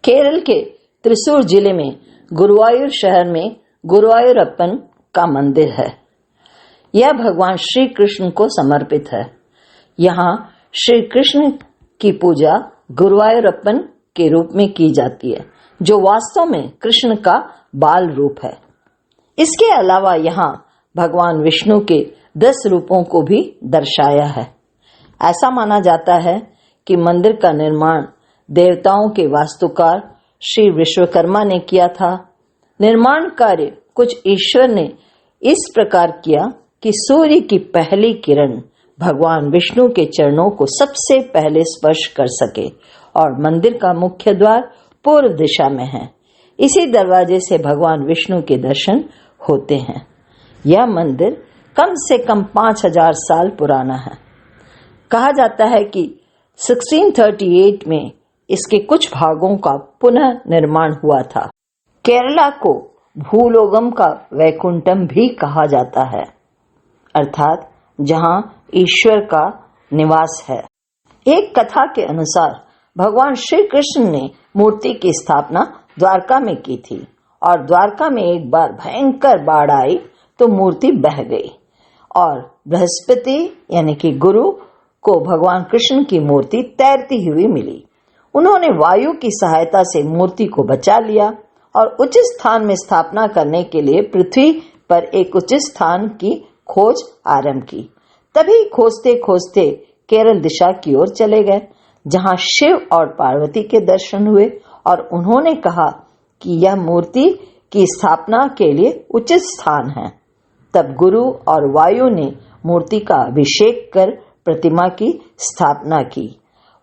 केरल के त्रिशूर जिले में गुरुवायूर शहर में गुरुवायूरप्पन का मंदिर है। यह भगवान श्री कृष्ण को समर्पित है। यहाँ श्री कृष्ण की पूजा गुरुवायूरप्पन के रूप में की जाती है, जो वास्तव में कृष्ण का बाल रूप है। इसके अलावा यहाँ भगवान विष्णु के 10 रूपों को भी दर्शाया है। ऐसा माना जाता है कि मंदिर का निर्माण देवताओं के वास्तुकार श्री विश्वकर्मा ने किया था। निर्माण कार्य कुछ ईश्वर ने इस प्रकार किया कि सूर्य की पहली किरण भगवान विष्णु के चरणों को सबसे पहले स्पर्श कर सके, और मंदिर का मुख्य द्वार पूर्व दिशा में है। इसी दरवाजे से भगवान विष्णु के दर्शन होते हैं। यह मंदिर कम से कम 5000 साल पुराना है। कहा जाता है कि 1638 में इसके कुछ भागों का पुनः निर्माण हुआ था। केरला को भूलोगम का वैकुंठम भी कहा जाता है, अर्थात जहां ईश्वर का निवास है। एक कथा के अनुसार भगवान श्री कृष्ण ने मूर्ति की स्थापना द्वारका में की थी, और द्वारका में एक बार भयंकर बाढ़ आई तो मूर्ति बह गई, और बृहस्पति यानी कि गुरु को भगवान कृष्ण की मूर्ति तैरती हुई मिली। उन्होंने वायु की सहायता से मूर्ति को बचा लिया और उचित स्थान में स्थापना करने के लिए पृथ्वी पर एक उचित स्थान की खोज आरंभ की। तभी खोजते खोजते केरल दिशा की ओर चले गए, जहां शिव और पार्वती के दर्शन हुए, और उन्होंने कहा कि यह मूर्ति की स्थापना के लिए उचित स्थान है। तब गुरु और वायु ने मूर्ति का अभिषेक कर प्रतिमा की स्थापना की।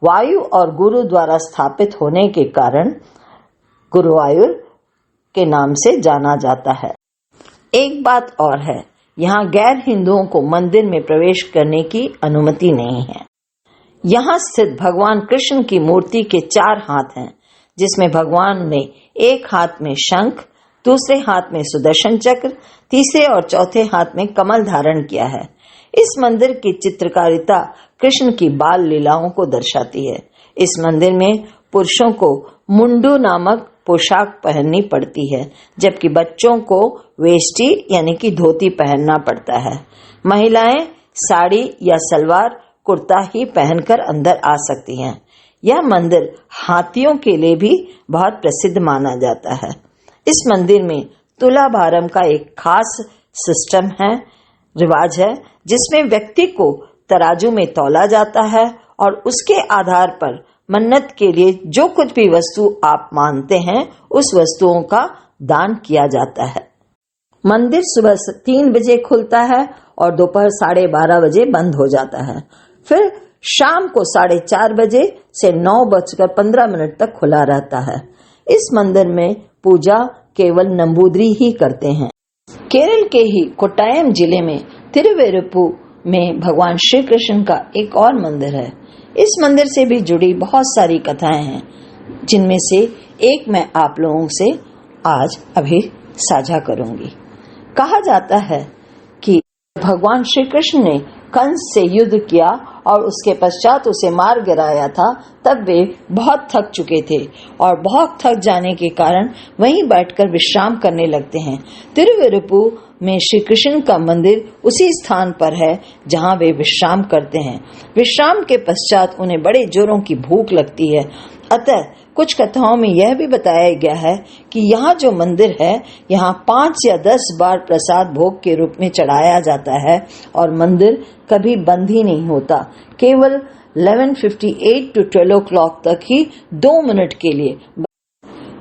वायु और गुरु द्वारा स्थापित होने के कारण गुरुवायूर के नाम से जाना जाता है। एक बात और है, यहाँ गैर हिंदुओं को मंदिर में प्रवेश करने की अनुमति नहीं है। यहाँ स्थित भगवान कृष्ण की मूर्ति के 4 हाथ हैं, जिसमें भगवान ने एक हाथ में शंख, दूसरे हाथ में सुदर्शन चक्र, तीसरे और चौथे हाथ में कमल धारण किया है। इस मंदिर की चित्रकारिता कृष्ण की बाल लीलाओं को दर्शाती है। इस मंदिर में पुरुषों को मुंडू नामक पोशाक पहननी पड़ती है, जबकि बच्चों को वेष्टी यानी कि धोती पहनना पड़ता है। महिलाएं साड़ी या सलवार कुर्ता ही पहनकर अंदर आ सकती हैं। यह मंदिर हाथियों के लिए भी बहुत प्रसिद्ध माना जाता है। इस मंदिर में तुलाभारम का एक खास सिस्टम है, रिवाज है, जिसमें व्यक्ति को तराजू में तौला जाता है और उसके आधार पर मन्नत के लिए जो कुछ भी वस्तु आप मानते हैं उस वस्तुओं का दान किया जाता है। मंदिर सुबह 3 बजे खुलता है और दोपहर 12:30 बजे बंद हो जाता है। फिर शाम को 4:30 बजे से 9:15 तक खुला रहता है। इस मंदिर में पूजा केवल नंबूदरी ही करते हैं। केरल के ही कोट्टायम जिले में तिरुवेरुप्पु में भगवान श्री कृष्ण का एक और मंदिर है। इस मंदिर से भी जुड़ी बहुत सारी कथाएं हैं, जिनमें से एक मैं आप लोगों से आज अभी साझा करूंगी। कहा जाता है कि भगवान श्री कृष्ण ने कंस से युद्ध किया और उसके पश्चात उसे मार गिराया था, तब वे बहुत थक चुके थे और बहुत थक जाने के कारण वहीं बैठकर विश्राम करने लगते हैं। तिरुवेरुप्पु में श्री कृष्ण का मंदिर उसी स्थान पर है जहां वे विश्राम करते हैं। विश्राम के पश्चात उन्हें बड़े जोरों की भूख लगती है, अतः कुछ कथाओं में यह भी बताया गया है कि यहाँ जो मंदिर है, यहाँ 5 या 10 बार प्रसाद भोग के रूप में चढ़ाया जाता है और मंदिर कभी बंद ही नहीं होता। केवल 11:58 to 12 o'clock तक ही 2 मिनट के लिए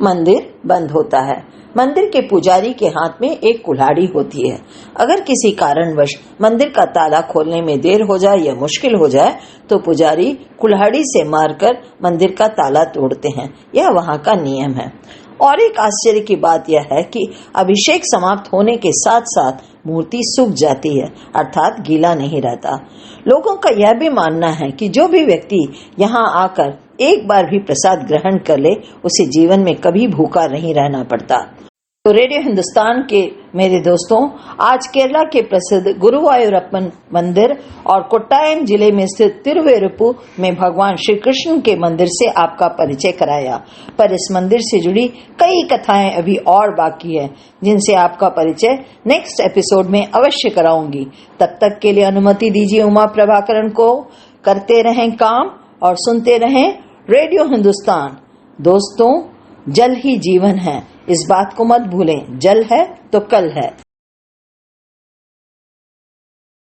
मंदिर बंद होता है। मंदिर के पुजारी के हाथ में एक कुल्हाड़ी होती है। अगर किसी कारणवश मंदिर का ताला खोलने में देर हो जाए या मुश्किल हो जाए तो पुजारी कुल्हाड़ी से मारकर मंदिर का ताला तोड़ते हैं। यह वहां का नियम है। और एक आश्चर्य की बात यह है कि अभिषेक समाप्त होने के साथ साथ मूर्ति सूख जाती है, अर्थात गीला नहीं रहता। लोगों का यह भी मानना है कि जो भी व्यक्ति यहाँ आकर एक बार भी प्रसाद ग्रहण कर ले, उसे जीवन में कभी भूखा नहीं रहना पड़ता। तो रेडियो हिंदुस्तान के मेरे दोस्तों, आज केरला के प्रसिद्ध गुरुवायूरप्पन मंदिर और कोट्टायम जिले में स्थित तिरुवेरुपु में भगवान श्री कृष्ण के मंदिर से आपका परिचय कराया। पर इस मंदिर से जुड़ी कई कथाएं अभी और बाकी है, जिनसे आपका परिचय नेक्स्ट एपिसोड में अवश्य कराऊंगी। तब तक के लिए अनुमति दीजिए उमा प्रभाकरण को। करते रहें काम और सुनते रहें रेडियो हिंदुस्तान। दोस्तों, जल ही जीवन है, इस बात को मत भूलें। जल है तो कल है।